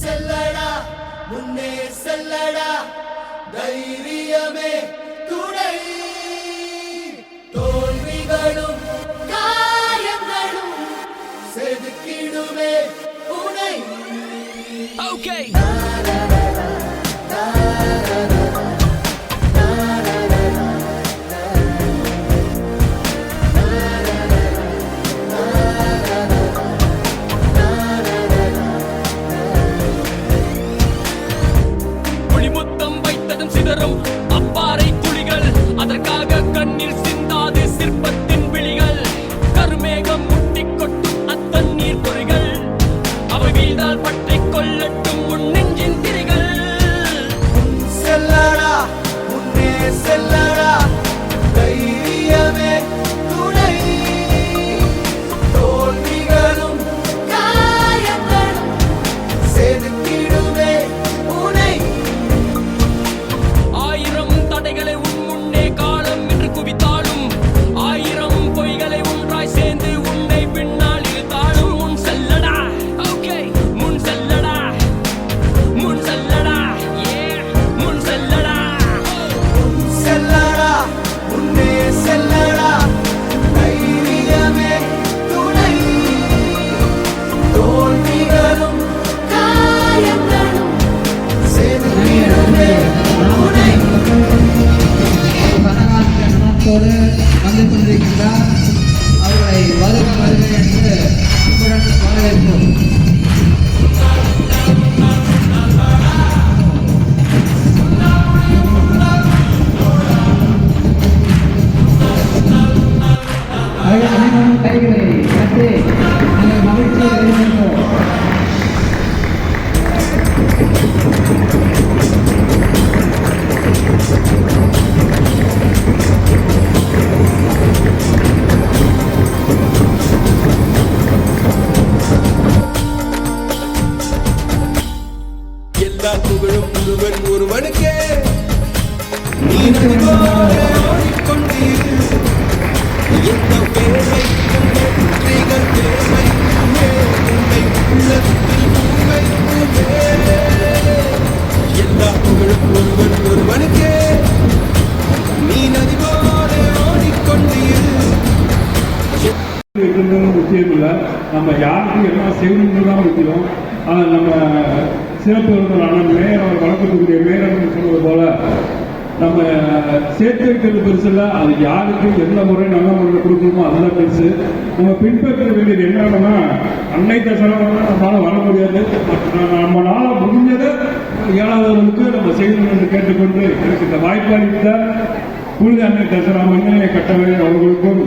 செல்லடா முன்னே செல்லடா தைரியமே துணை தோல்விகளும் காயங்களும் செதுக்கிடுமே உனை. Okay. அப்பாறை துளிகள் அதற்காக கண்ணீர் சிந்தாது சிற்பத்தின் விழிகள் கருமேகம் முட்டி கொட்டும் அத்தண்ணீர் பொறிகள் அவை வீழ்ந்தால் பற்றி கொள்ளட்டும் உன் நெஞ்சின் திரிகள். செல்லடா முன்னே செல்லடா தைரியமே துணை தோல்விகளும் காயங்களும் செதுக்கிடுமே உனை. ஆயிரம் தடைகளை உன் முன்னே காலம் என்று குவித்தாலும் ஆயிரம் பொய்களை ஒன்றாய் சேர்ந்து உன்னை பின்னால் இழுத்தாலும் முன் செல்லடா. Okay. முன் செல்லடா முன் செல்லடா முன் செல்லடா. செல்லடா முன்னே செல்லடா தைரியமே துணை தோல்விகளும் காயங்களும் செதுக்கிடுமே உனை. மனத்தோடு வந்து கொண்டிருக்கின்றார். அவர்களை வருக வருக என்று அன்புடன் வரவேற்போம். அனைவரும் கைகளை கட்டி மகிழ்ச்சியை வெளியிடுவோம். எல்லா புகழும் ஒருவன் ஒருவனுக்கே நீ நதிபோல ஓடிக்கொண்டீர். எந்த வேலைக்கும் வெற்றிகள் தேவைக்குமே உன்னை உள்ளத்தில் முன்வைக்குமே. எல்லா புகழும் ஒருவன் ஒருவனுக்கே நீ நதிபோல ஓடிக்கொண்டீர். விஷயம் இல்லை, நம்ம யாருக்கும் என்ன செய்யணும்னு தான் முக்கியம். ஆனால் நம்ம சிறப்பு விருந்தலான மேயர் அவர் வழக்கத்துக்குரிய மேயர் சொன்னது போல நம்ம சேர்த்து வைக்கிறது பெருசு இல்லை, அது யாருக்கு எந்த முறை நல்ல முறையில் கொடுக்கணுமோ அதுதான் பெருசு. நம்ம பின்பற்ற வேண்டியது என்னன்னா அன்னை தசனம் நம்மளால வர முடியாது, நம்மளால முடிஞ்சதை ஏழாதவர்களுக்கு நம்ம செய்யணும் என்று கேட்டுக்கொண்டு எனக்கு இந்த வாய்ப்பு அளித்த புனித அன்னை தசரா மன்னனை கட்டளை அவர்களுக்கும்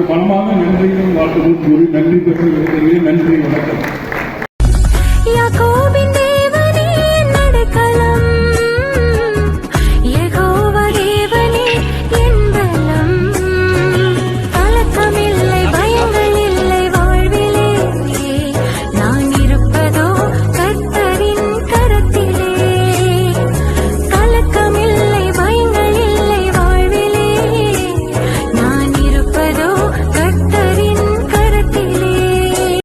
மனமாக நன்றியும் வாழ்த்துக்கள் கூறி நன்றி பெற்று நன்றி வணக்கம்.